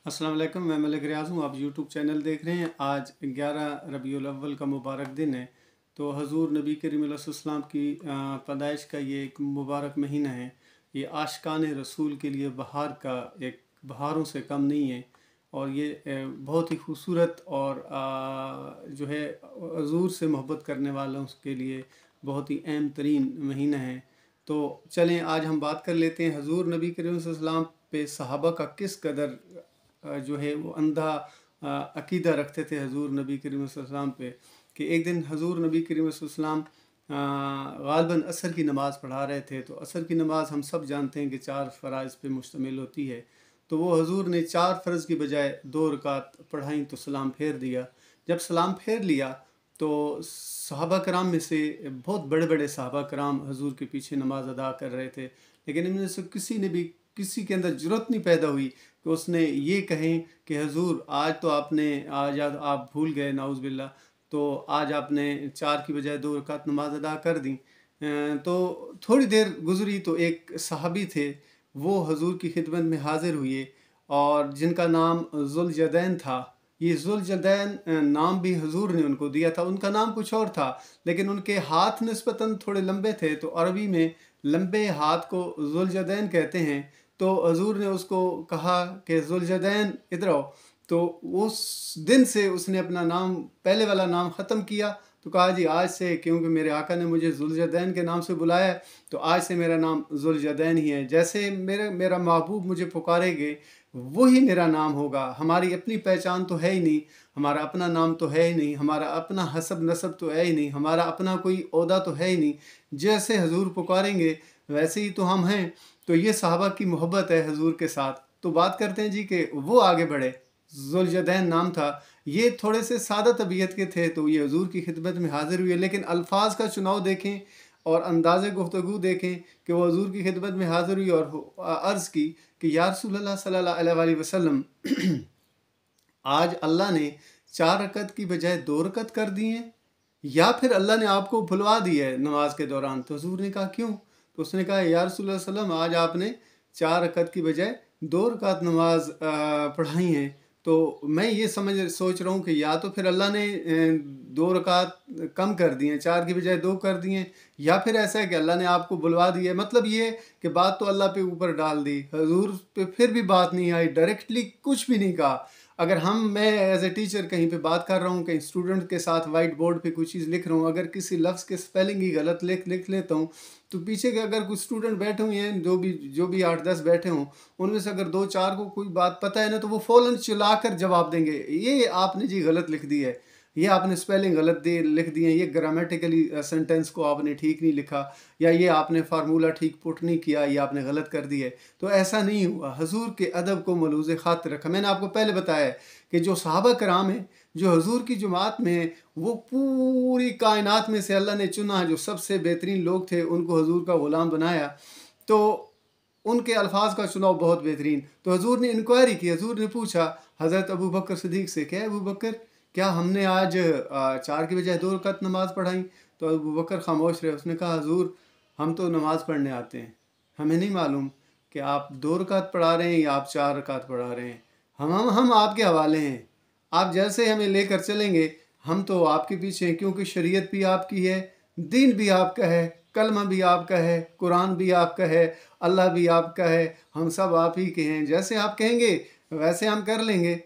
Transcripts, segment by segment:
अस्सलाम वालेकुम, मैं मलिक रियाज़ हूँ। आप यूट्यूब चैनल देख रहे हैं। आज 11 रबीउल अव्वल का मुबारक दिन है। तो हज़ूर नबी करीम अलैहि सल्लम की पैदाइश का ये एक मुबारक महीना है। ये आशिकान रसूल के लिए बहार का एक बहारों से कम नहीं है। और ये बहुत ही खूबसूरत और जो है हज़ूर से मोहब्बत करने वालों के लिए बहुत ही अहम तरीन महीना है। तो चलें आज हम बात कर लेते हैं हज़ूर नबी करीम सल्लल्लाहु अलैहि वसल्लम पे सहाबा का किस कदर जो है वो अंधा अकीदा रखते थे हज़ूर नबी करीम सल्लल्लाहु अलैहि वसल्लम पे। कि एक दिन हज़ूर नबी करीम सल्लल्लाहु अलैहि वसल्लम ग़ालिबन असर की नमाज़ पढ़ा रहे थे। तो असर की नमाज़ हम सब जानते हैं कि 4 फ़राइज़ पे मुश्तमिल होती है। तो वो हज़ूर ने 4 फ़र्ज़ की बजाय 2 रकात पढ़ाई तो सलाम फेर दिया। जब सलाम फेर लिया तो सहाबा कराम में से बहुत बड़े बड़े सहाबा कराम हज़ूर के पीछे नमाज अदा कर रहे थे। लेकिन इनमें से किसी ने भी किसी के अंदर ज़रूरत नहीं पैदा हुई कि उसने ये कहें कि हज़ूर आज तो आपने आज आप भूल गए नाउज़ बिल्ला, तो आज आपने 4 की बजाय 2 रकात नमाज अदा कर दी। तो थोड़ी देर गुज़री तो एक सहाबी थे, वो हज़ूर की खिदमत में हाज़िर हुए और जिनका नाम ज़ुल्जदैन था। ये ज़ुल्जदैन नाम भी हज़ूर ने उनको दिया था। उनका नाम कुछ और था, लेकिन उनके हाथ निस्बतन थोड़े लंबे थे, तो अरबी में लंबे हाथ को ज़ुल्जदैन कहते हैं। तो हज़ूर ने उसको कहा कि ज़ुल्जदैन इधर आओ। तो उस दिन से उसने अपना नाम पहले वाला नाम ख़त्म किया। तो कहा जी आज से, क्योंकि मेरे आका ने मुझे ज़ुल्जदैन के नाम से बुलाया है, तो आज से मेरा नाम ज़ुल्जदैन ही है। जैसे मेरा महबूब मुझे पुकारेंगे वही मेरा नाम होगा। हमारी अपनी पहचान तो है ही नहीं, हमारा अपना नाम तो है ही नहीं, हमारा अपना हसब नसब तो है ही नहीं, हमारा अपना कोई ओहदा तो है ही नहीं। जैसे हज़ूर पुकारेंगे वैसे ही तो हम हैं। तो ये सहाबा की मोहब्बत है हज़ूर के साथ। तो बात करते हैं जी कि वो आगे बढ़े। ज़ुल्जदैन नाम था। ये थोड़े से सादा तबीयत के थे, तो ये हज़ूर की खिदमत में हाज़िर हुए। लेकिन अल्फाज का चुनाव देखें और अंदाज़ गुफ्तगू देखें कि वो हज़ूर की खिदमत में हाज़िर हुई और अर्ज़ की कि या रसूलल्लाह सल्लल्लाहु अलैहि वसल्लम, आज अल्लाह ने 4 रकत की बजाय 2 रकत कर दी हैं, या फिर अल्लाह ने आपको भुलवा दिया है नमाज के दौरान। तो हज़ूर ने कहा क्यों? तो उसने कहा या रसूलल्लाह सल्लम, आज आपने 4 रकत की बजाय 2 रकात नमाज पढ़ाई हैं। तो मैं ये सोच रहा हूँ कि या तो फिर अल्लाह ने 2 रकात कम कर दिए हैं, 4 की बजाय 2 कर दिए हैं, या फिर ऐसा है कि अल्लाह ने आपको बुलवा दिया है। मतलब ये कि बात तो अल्लाह पे ऊपर डाल दी, हज़ूर पे फिर भी बात नहीं आई, डायरेक्टली कुछ भी नहीं कहा। अगर मैं एज ए टीचर कहीं पे बात कर रहा हूँ, कहीं स्टूडेंट के साथ वाइट बोर्ड पे कुछ चीज़ लिख रहा हूँ, अगर किसी लफ्ज़ के स्पेलिंग ही गलत लिख लेता हूँ, तो पीछे के अगर कुछ स्टूडेंट बैठे हुए हैं, जो भी 8-10 बैठे हों, उनमें से अगर 2-4 को कोई बात पता है ना, तो वो फ़ौरन चिल्ला कर जवाब देंगे, ये आपने जी गलत लिख दी है, ये आपने स्पेलिंग गलत लिख दी है, ये ग्रामेटिकली सेंटेंस को आपने ठीक नहीं लिखा, या ये आपने फार्मूला ठीक पुट नहीं किया, ये आपने गलत कर दी है। तो ऐसा नहीं हुआ। हज़ूर के अदब को मलूज़ ख़ातिर रखा। मैंने आपको पहले बताया है कि जो सहाबा कराम हैं, जो हज़ूर की जमात में हैं, वो पूरी कायनात में से अल्लाह ने चुना, जो सबसे बेहतरीन लोग थे उनको हज़ूर का ग़ुलाम बनाया। तो उनके अल्फाज का चुनाव बहुत बेहतरीन। तो हज़ूर ने इंक्वायरी की, हज़ूर ने पूछा हज़रत अबू बकर सिद्दीक़ से, क्या अबू बकर, क्या हमने आज 4 की बजाय 2 रकात नमाज़ पढ़ाई? तो अबू बकर खामोश रहे। उसने कहा हज़ूर, हम तो नमाज़ पढ़ने आते हैं, हमें नहीं मालूम कि आप 2 रकात पढ़ा रहे हैं या आप 4 रकात पढ़ा रहे हैं। हम आपके हवाले हैं। आप जैसे हमें लेकर चलेंगे, हम तो आपके पीछे हैं, क्योंकि शरीयत भी आपकी है, दीन भी आपका है, कलमा भी आपका है, कुरान भी आपका है, अल्लाह भी आपका है, हम सब आप ही के हैं। जैसे आप कहेंगे वैसे हम कर लेंगे।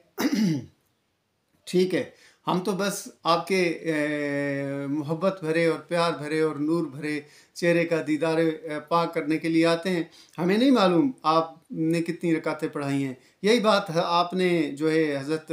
ठीक है, हम तो बस आपके मोहब्बत भरे और प्यार भरे और नूर भरे चेहरे का दीदार पाक करने के लिए आते हैं। हमें नहीं मालूम आपने कितनी रकातें पढ़ाई हैं। यही बात है, आपने जो है हज़रत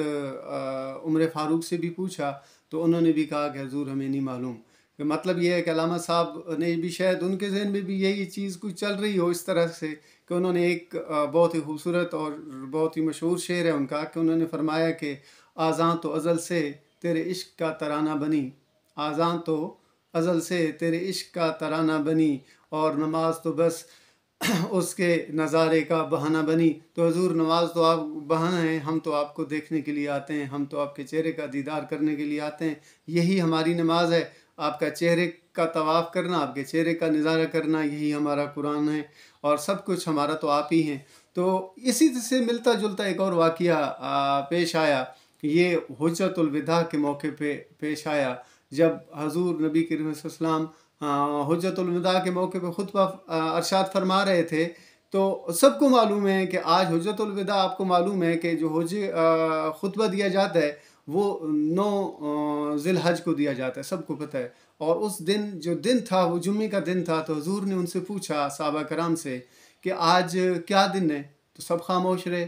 उमर फ़ारूक से भी पूछा, तो उन्होंने भी कहा कि हज़ूर हमें नहीं मालूम। मतलब ये है कि अल्लामा साहब ने भी शायद उनके ज़हन में भी यही चीज़ कुछ चल रही हो इस तरह से, कि उन्होंने एक बहुत ही खूबसूरत और बहुत ही मशहूर शेर है उनका, कि उन्होंने फरमाया कि आज़ां तो अज़ल से तेरे इश्क का तराना बनी, आज़ां तो अज़ल से तेरे इश्क का तराना बनी, और नमाज तो बस उसके नज़ारे का बहाना बनी। तो हज़ूर, नमाज तो आप बहाना है, हम तो आपको देखने के लिए आते हैं, हम तो आपके चेहरे का दीदार करने के लिए आते हैं। यही हमारी नमाज है, आपका चेहरे का तवाफ़ करना, आपके चेहरे का नज़ारा करना, यही हमारा कुरान है, और सब कुछ हमारा तो आप ही हैं। तो इसी से मिलता जुलता एक और वाक़या पेश आया। ये हुज्जतुल विदा के मौके पे पेश आया, जब हज़ूर नबी करीम सल्लल्लाहु अलैहि वसल्लम हुज्जतुल विदा के मौके पे खुतबा अरशाद फरमा रहे थे। तो सबको मालूम है कि आज हुज्जतुल विदा, आपको मालूम है कि जो खुतबा दिया जाता है वो 9 ज़िलहज को दिया जाता है, सबको पता है। और उस दिन जो दिन था वो जुम्मे का दिन था। तो हुजूर ने उनसे पूछा सहाबा कराम से कि आज क्या दिन है, तो सब खामोश रहे।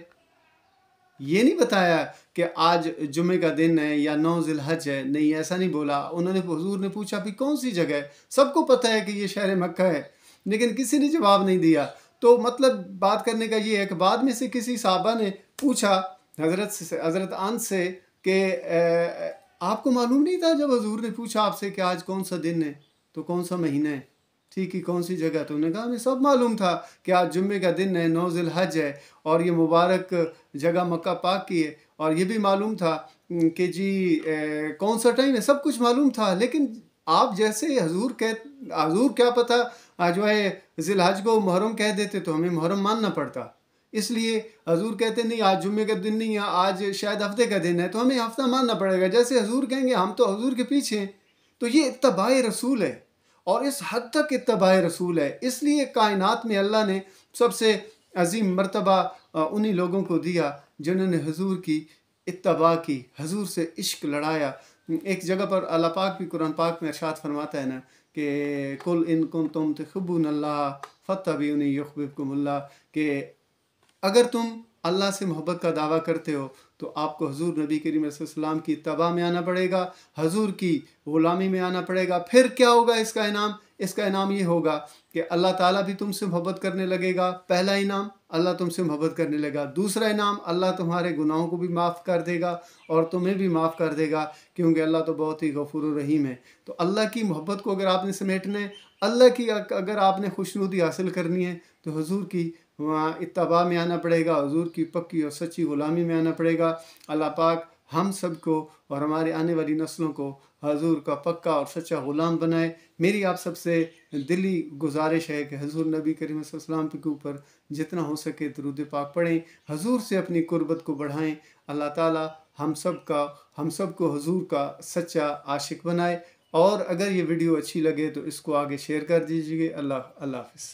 ये नहीं बताया कि आज जुम्मे का दिन है या 9 ज़िलहज है, नहीं, ऐसा नहीं बोला। उन्होंने हुजूर ने पूछा भी कौन सी जगह है, सबको पता है कि ये शहर मक्का है, लेकिन किसी ने जवाब नहीं दिया। तो मतलब बात करने का ये है कि बाद में से किसी साहबा ने पूछा हज़रत अनस से कि आपको मालूम नहीं था जब हुजूर ने पूछा आपसे कि आज कौन सा दिन है, तो कौन सा महीना है, ठीक है, कौन सी जगह? तो उन्होंने कहा हमें सब मालूम था कि आज जुम्मे का दिन है, 9 ज़िलहज है और ये मुबारक जगह मक्का पाक की है। और ये भी मालूम था कि जी कौन सा टाइम है, सब कुछ मालूम था। लेकिन आप जैसे हजूर क्या पता जो है ज़िलहज को मुहर्रम कह देते तो हमें मुहर्रम मानना पड़ता। इसलिए हजूर कहते नहीं आज जुम्मे का दिन नहीं है, आज शायद हफ्ते का दिन है, तो हमें हफ्ता मानना पड़ेगा। जैसे हजूर कहेंगे हम तो हजूर के पीछे हैं। तो ये इत्तबाए रसूल है और इस हद तक इत्तबाए रसूल है। इसलिए कायनात में अल्लाह ने सबसे अजीम मर्तबा उन्हीं लोगों को दिया जिन्होंने हजूर की इत्तबा की, हजूर से इश्क लड़ाया। एक जगह पर अल्लाह पाक भी कुरान पाक में इरशाद फरमाता है ना कि कुल इन कुंतुम तुहिब्बूनल्लाह फत्तबिऊनी युहिब्बुकुमुल्लाह, कि अगर तुम अल्लाह से मोहब्बत का दावा करते हो तो आपको हजूर नबी करीम सल्लल्लाहु की इत्तबा में आना पड़ेगा, हजूर की ग़ुलामी में आना पड़ेगा। फिर क्या होगा इसका इनाम? इसका इनाम ये होगा कि अल्लाह ताला भी तुमसे मोहब्बत करने लगेगा। पहला इनाम, अल्लाह तुमसे मोहब्बत करने लगेगा। दूसरा इनाम, अल्लाह तुम्हारे गुनाहों को भी माफ़ कर देगा और तुम्हें भी माफ़ कर देगा, क्योंकि अल्लाह तो बहुत ही गफूर रहीम है। तो अल्लाह की मोहब्बत को अगर आपने समेटना है, अल्लाह की अगर आपने खुशनुदी हासिल करनी है, तो हुजूर की इत्तबा में आना पड़ेगा, हुजूर की पक्की और सच्ची ग़ुलामी में आना पड़ेगा। अल्लाह पाक हम सब को और हमारे आने वाली नस्लों को हजूर का पक्का और सच्चा ग़ुलाम बनाए। मेरी आप सबसे दिली गुजारिश है कि हजूर नबी करीम सल्लल्लाहु अलैहि वसल्लम के ऊपर जितना हो सके दरूद पाक पढ़ें, हजूर से अपनी कुर्बत को बढ़ाएं। अल्लाह ताला हम सब को हजूर का सच्चा आशिक बनाए। और अगर ये वीडियो अच्छी लगे तो इसको आगे शेयर कर दीजिए। अल्लाह हाफ़िज़।